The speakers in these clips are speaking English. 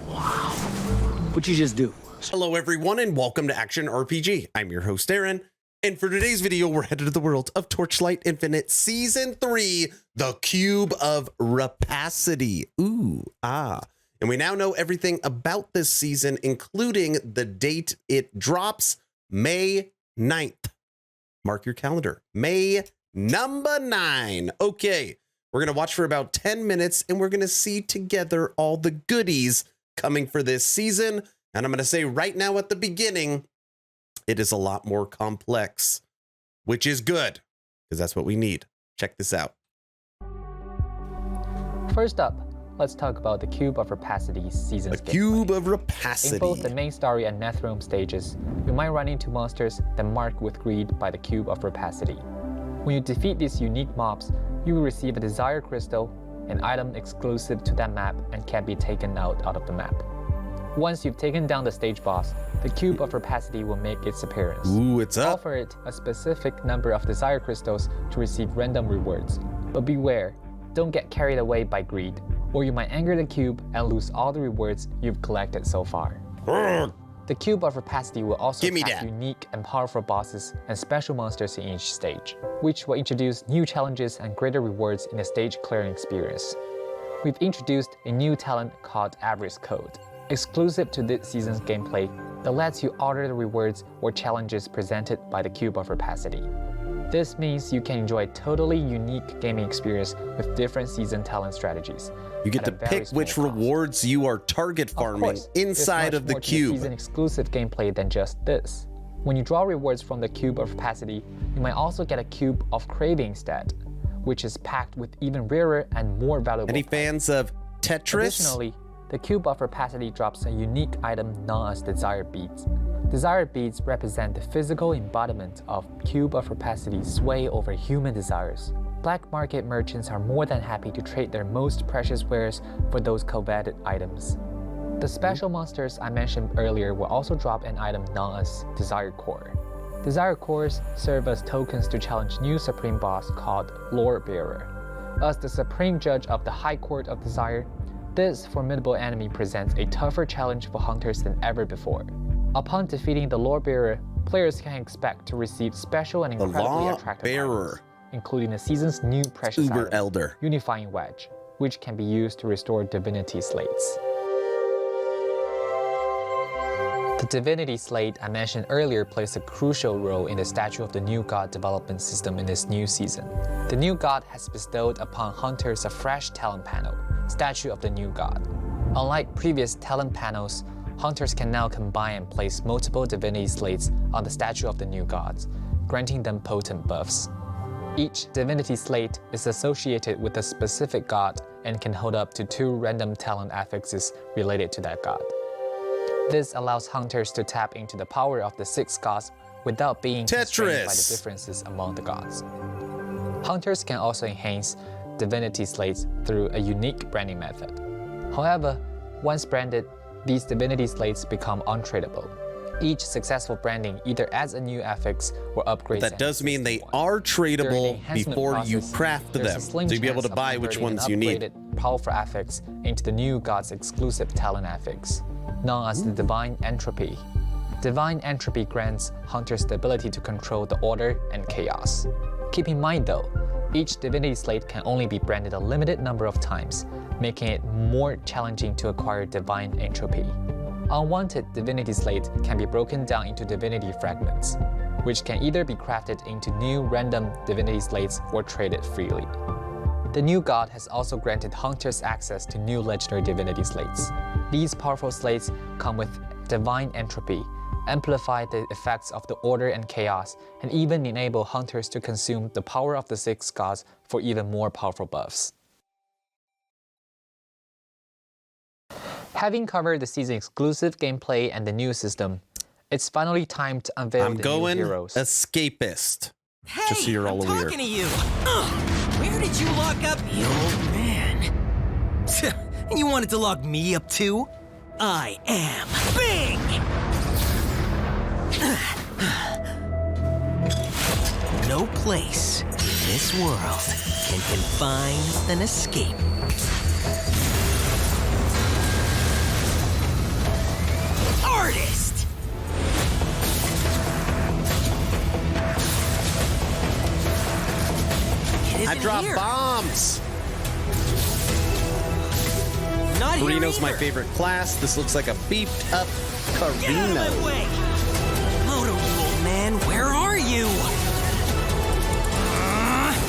What'd you just do? Hello everyone and welcome to Action RPG. I'm your host Aaron, and for today's video we're headed to the world of Torchlight Infinite Season 3, the Cube of Rapacity. And we now know everything about this season, including the date it drops, May 9th. Mark your calendar, May number 9. Okay, we're gonna watch for about 10 minutes and we're gonna see together all the goodies coming for this season. And I'm going to say right now at the beginning, it is a lot more complex, which is good because that's what we need. Check this out. First up, let's talk about the Cube of Rapacity season's The Cube of Rapacity. In both the main story and Nethrome stages, you might run into monsters that mark with greed by the Cube of Rapacity. When you defeat these unique mobs, you will receive a Desire Crystal, an item exclusive to that map and can be taken out of the map. Once you've taken down the stage boss, the Cube of Rapacity will make its appearance. Ooh, it's up. Offer it a specific number of Desire Crystals to receive random rewards. But beware, don't get carried away by greed, or you might anger the cube and lose all the rewards you've collected so far. The Cube of Rapacity will also have unique and powerful bosses and special monsters in each stage, which will introduce new challenges and greater rewards in the stage clearing experience. We've introduced a new talent called Avarice Code, exclusive to this season's gameplay, that lets you alter the rewards or challenges presented by the Cube of Rapacity. This means you can enjoy a totally unique gaming experience with different season talent strategies. You get to pick which rewards you are target farming inside of the cube. Season exclusive gameplay than just this. When you draw rewards from the Cube of Rapacity, you might also get a Cube of Craving instead, which is packed with even rarer and more valuable. Any fans of Tetris? Additionally, the Cube of Rapacity drops a unique item known as Desire Beads. Desire Beads represent the physical embodiment of Cube of Rapacity's sway over human desires. Black market merchants are more than happy to trade their most precious wares for those coveted items. The special monsters I mentioned earlier will also drop an item known as Desire Core. Desire Cores serve as tokens to challenge new Supreme Boss called Lore Bearer. As the Supreme Judge of the High Court of Desire, this formidable enemy presents a tougher challenge for hunters than ever before. Upon defeating the Lore Bearer, players can expect to receive special and incredibly attractive items, including the season's new precious item, Unifying Wedge, which can be used to restore Divinity Slates. The Divinity Slate I mentioned earlier plays a crucial role in the Statue of the New God development system in this new season. The New God has bestowed upon hunters a fresh talent panel, Statue of the New God. Unlike previous talent panels, hunters can now combine and place multiple Divinity Slates on the Statue of the New Gods, granting them potent buffs. Each Divinity Slate is associated with a specific god and can hold up to 2 random talent affixes related to that god. This allows hunters to tap into the power of the 6 gods without being constrained by the differences among the gods. Hunters can also enhance Divinity Slates through a unique branding method. However, once branded, these Divinity Slates become untradeable. Each successful branding either adds a new affix or upgrades. That does mean they are tradable before you craft them, so you'll be able to buy which ones you need. Powerful affix into the new god's exclusive talent affix, known as the Divine Entropy. Divine Entropy grants hunters the ability to control the order and chaos. Keep in mind though, each Divinity Slate can only be branded a limited number of times, making it more challenging to acquire Divine Entropy. Unwanted Divinity Slate can be broken down into Divinity Fragments, which can either be crafted into new random Divinity Slates or traded freely. The new god has also granted hunters access to new legendary Divinity Slates. These powerful slates come with Divine Entropy, amplify the effects of the order and chaos, and even enable hunters to consume the power of the 6 gods for even more powerful buffs. Having covered the season exclusive gameplay and the new system, it's finally time to unveil the new heroes. Escapist. Hey, just so you're all aware. Talking to you. Where did you lock up the old man? And you wanted to lock me up too? I am Bing! No place in this world can confine an escape. hardest. I drop bombs. Not here Carino's my either. favorite class. This looks like a beefed up Get out of my Carino. way! Moto, old man, where are you?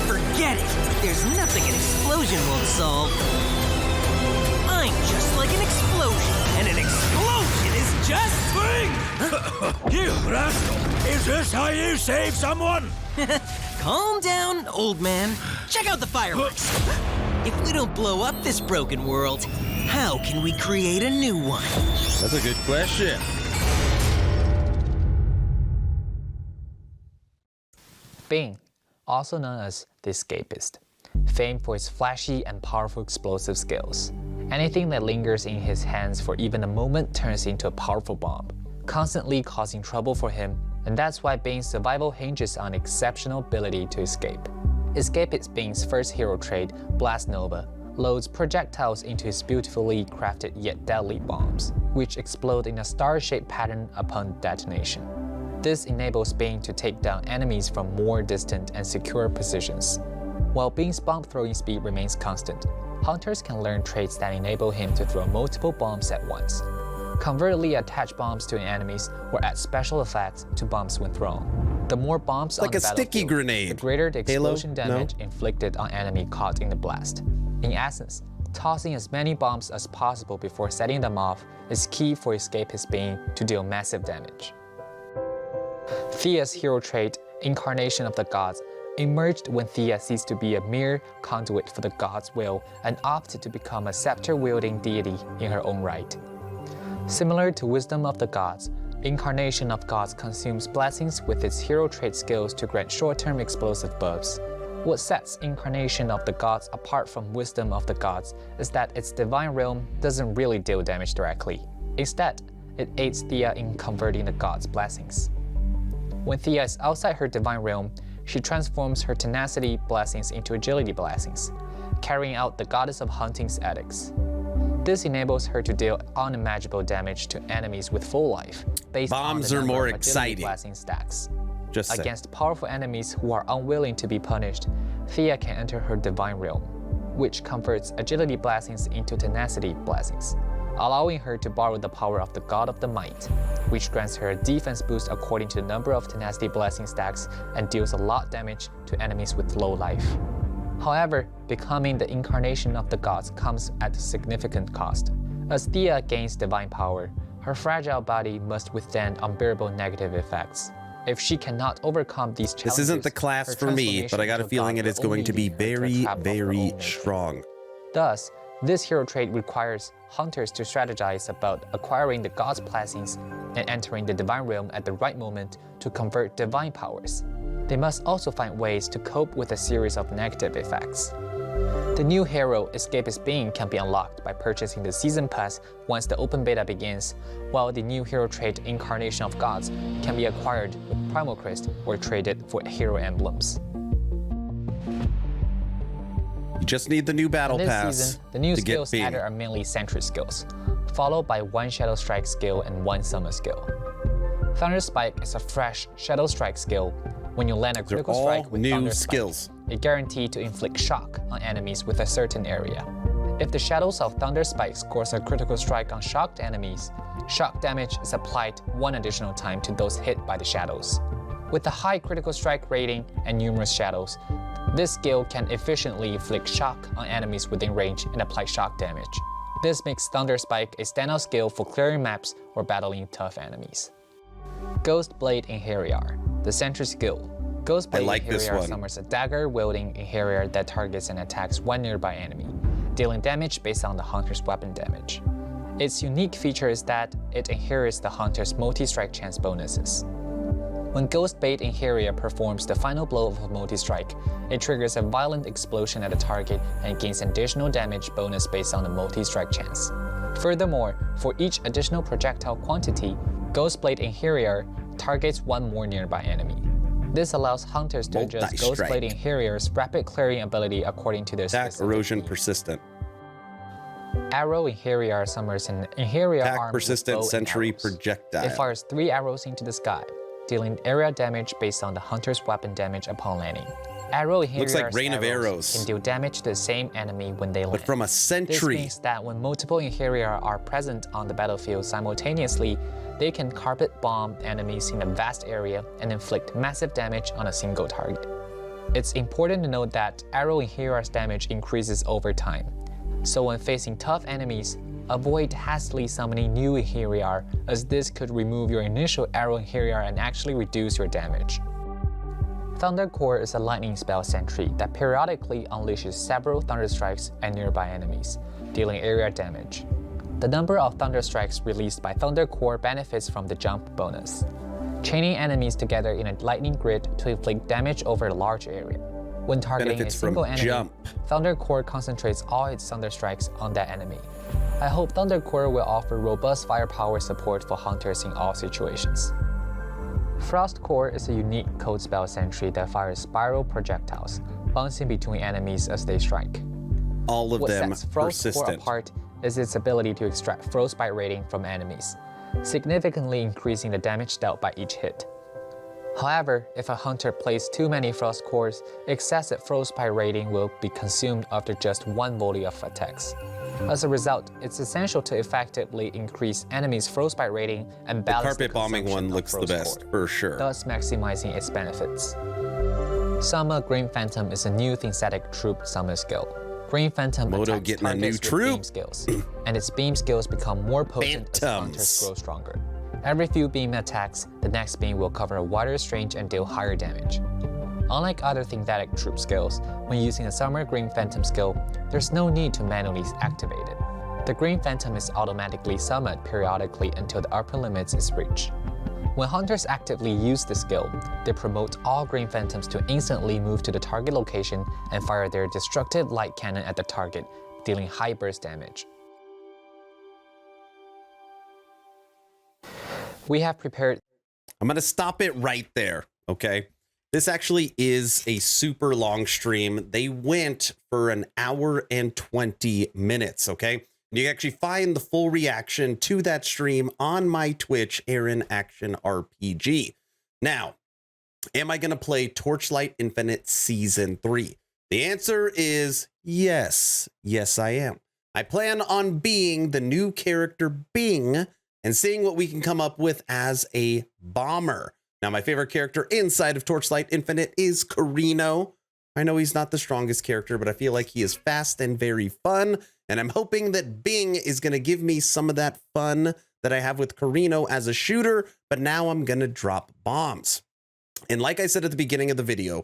Forget it. There's nothing an explosion won't solve. I'm just like an explosion, and an explosion is just... You rascal! Is this how you save someone? Calm down, old man. Check out the fireworks. If we don't blow up this broken world, how can we create a new one? That's a good question. Bing, also known as the Escapist, famed for his flashy and powerful explosive skills. Anything that lingers in his hands for even a moment turns into a powerful bomb, constantly causing trouble for him, and that's why Bing's survival hinges on exceptional ability to escape. Escapist Bing's first hero trait, Blast Nova, loads projectiles into his beautifully crafted yet deadly bombs, which explode in a star-shaped pattern upon detonation. This enables Bing to take down enemies from more distant and secure positions. While Bing's bomb throwing speed remains constant, hunters can learn traits that enable him to throw multiple bombs at once. Convertedly attach bombs to enemies or add special effects to bombs when thrown. The more bombs on Like the a sticky battlefield, grenade. the greater the Halo? explosion No? damage inflicted on enemy caught in the blast. In essence, tossing as many bombs as possible before setting them off is key for Escapist Bing to deal massive damage. Thea's hero trait, Incarnation of the Gods, emerged when Thea ceased to be a mere conduit for the gods' will and opted to become a scepter-wielding deity in her own right. Similar to Wisdom of the Gods, Incarnation of Gods consumes blessings with its hero trait skills to grant short-term explosive buffs. What sets Incarnation of the Gods apart from Wisdom of the Gods is that its divine realm doesn't really deal damage directly. Instead, it aids Thea in converting the gods' blessings. When Thea is outside her divine realm, she transforms her tenacity blessings into agility blessings, carrying out the goddess of hunting's edicts. This enables her to deal unimaginable damage to enemies with full life, based Bombs on are the number more of agility exciting. blessing stacks. Just saying. Against powerful enemies who are unwilling to be punished, Thea can enter her divine realm, which converts agility blessings into tenacity blessings, allowing her to borrow the power of the God of the Might, which grants her a defense boost according to the number of tenacity blessing stacks and deals a lot damage to enemies with low life. However, becoming the Incarnation of the Gods comes at a significant cost. As Thea gains divine power, her fragile body must withstand unbearable negative effects. If she cannot overcome these challenges, This isn't the class her for me, but I got a transformation feeling it into is God going will to be only lead her to a very, trap of her very own nature. strong. Thus, this hero trait requires hunters to strategize about acquiring the god's blessings and entering the divine realm at the right moment to convert divine powers. They must also find ways to cope with a series of negative effects. The new hero, Escapist Bing, can be unlocked by purchasing the Season Pass once the open beta begins, while the new hero trait, Incarnation of Gods, can be acquired with Primal Crest or traded for hero emblems. You just need the new battle This pass season, the new to get skills Bing. added are mainly sentry skills, followed by one Shadow Strike skill and one Summon skill. Thunder Spike is a fresh Shadow Strike skill. When you land a They're critical all strike with new Thunder Spike, skills. it guaranteed to inflict shock on enemies with a certain area. If the Shadows of Thunder Spike scores a critical strike on shocked enemies, shock damage is applied one additional time to those hit by the shadows. With a high critical strike rating and numerous shadows, this skill can efficiently inflict shock on enemies within range and apply shock damage. This makes Thunder Spike a standout skill for clearing maps or battling tough enemies. Ghost Blade in Harrier, the sentry skill. Ghost Blade like in this Harrier one. summons a dagger-wielding in Harrier that targets and attacks one nearby enemy, dealing damage based on the hunter's weapon damage. Its unique feature is that it inherits the hunter's multi-strike chance bonuses. When Ghost Blade in Harrier performs the final blow of a multi-strike, it triggers a violent explosion at the target and gains additional damage bonus based on the multi-strike chance. Furthermore, for each additional projectile quantity, Ghost Blade in Harrier targets one more nearby enemy. This allows hunters to adjust Ghost Multi-strike. Blade in Harrier's rapid clearing ability according to their Attack specific erosion need. persistent. Arrow Inheriar summons an Inheriar Pack arm persistent with bow and sentry arrows. projectile. It fires 3 arrows into the sky, dealing area damage based on the hunter's weapon damage upon landing. Arrow Inheriar's Looks like Rain of Arrows. can deal damage to the same enemy when they land. But from a This sentry. means that when multiple Inheriar are present on the battlefield simultaneously, they can carpet bomb enemies in a vast area and inflict massive damage on a single target. It's important to note that Arrow Inheriar's damage increases over time, so when facing tough enemies, avoid hastily summoning new Inheriar, as this could remove your initial Arrow Inheriar and actually reduce your damage. Thunder Core is a lightning spell sentry that periodically unleashes several thunder strikes at nearby enemies, dealing area damage. The number of thunder strikes released by Thunder Core benefits from the jump bonus, chaining enemies together in a lightning grid to inflict damage over a large area. When targeting Benefits a from single enemy, jump. Thunder Core concentrates all its thunder strikes on that enemy. I hope Thunder Core will offer robust firepower support for hunters in all situations. Frost Core is a unique code spell sentry that fires spiral projectiles, bouncing between enemies as they strike. All of What them sets Frost Core persistent. apart is its ability to extract frostbite rating from enemies, significantly increasing the damage dealt by each hit. However, if a hunter plays too many Frost Cores, excessive frostbite rating will be consumed after just one volley of attacks. As a result, it's essential to effectively increase enemies' frostbite rating and The balance carpet bombing consumption one of looks the Frost best, Core, for sure. thus maximizing its benefits. Summon Green Phantom is a new synthetic troop summon skill. Green Phantom Moto attacks getting a new targets with troop. beam skills, and its beam skills become more potent as Phantoms. hunters grow stronger. Every few beam attacks, the next beam will cover a wider range and deal higher damage. Unlike other synthetic troop skills, when using a Summer Green Phantom skill, there's no need to manually activate it. The Green Phantom is automatically summoned periodically until the upper limits is reached. When hunters actively use this skill, they promote all Green Phantoms to instantly move to the target location and fire their destructive light cannon at the target, dealing high burst damage. We have prepared. I'm going to stop it right there, okay? This actually is a super long stream. They went for an hour and 20 minutes, okay? You can actually find the full reaction to that stream on my Twitch, Aaron Action RPG. Now, am I going to play Torchlight Infinite Season 3? The answer is yes. Yes, I am. I plan on being the new character Bing and seeing what we can come up with as a bomber. Now, my favorite character inside of Torchlight Infinite is Carino. I know he's not the strongest character, but I feel like he is fast and very fun. And I'm hoping that Bing is going to give me some of that fun that I have with Carino as a shooter, but now I'm going to drop bombs. And like I said at the beginning of the video,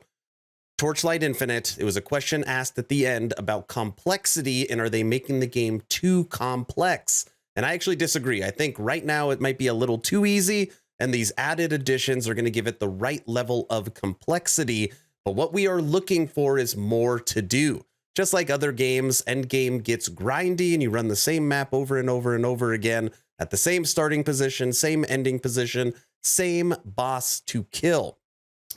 Torchlight Infinite, it was a question asked at the end about complexity and are they making the game too complex? And I actually disagree. I think right now it might be a little too easy, and these added additions are going to give it the right level of complexity. But what we are looking for is more to do. Just like other games, endgame gets grindy and you run the same map over and over and over again at the same starting position, same ending position, same boss to kill.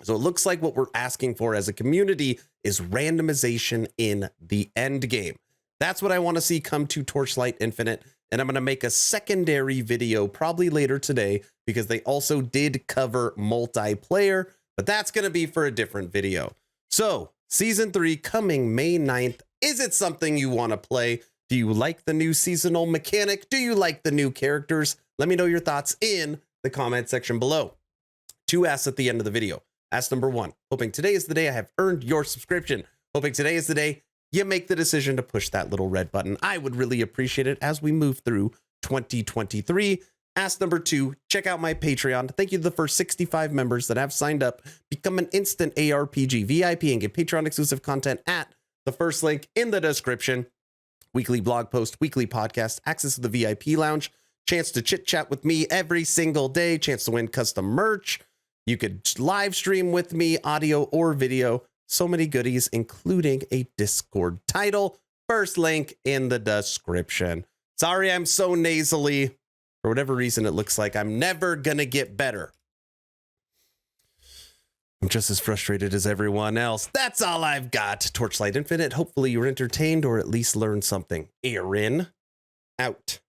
So it looks like what we're asking for as a community is randomization in the end game. That's what I want to see come to Torchlight Infinite. And I'm going to make a secondary video probably later today because they also did cover multiplayer, but that's going to be for a different video. So Season 3 coming May 9th. Is it something you want to play? Do you like the new seasonal mechanic? Do you like the new characters? Let me know your thoughts in the comment section below. 2 asks at the end of the video. Ask number 1, hoping today is the day I have earned your subscription. Hoping today is the day you make the decision to push that little red button. I would really appreciate it as we move through 2023. Ask number 2, check out my Patreon. Thank you to the first 65 members that have signed up. Become an instant ARPG VIP and get Patreon exclusive content at the first link in the description. Weekly blog post, weekly podcast, access to the VIP lounge, chance to chit chat with me every single day, chance to win custom merch. You could live stream with me, audio or video. So many goodies, including a Discord title. First link in the description. Sorry, I'm so nasally. For whatever reason, it looks like I'm never gonna get better. I'm just as frustrated as everyone else. That's all I've got. Torchlight Infinite. Hopefully you were entertained or at least learned something. Aaron out.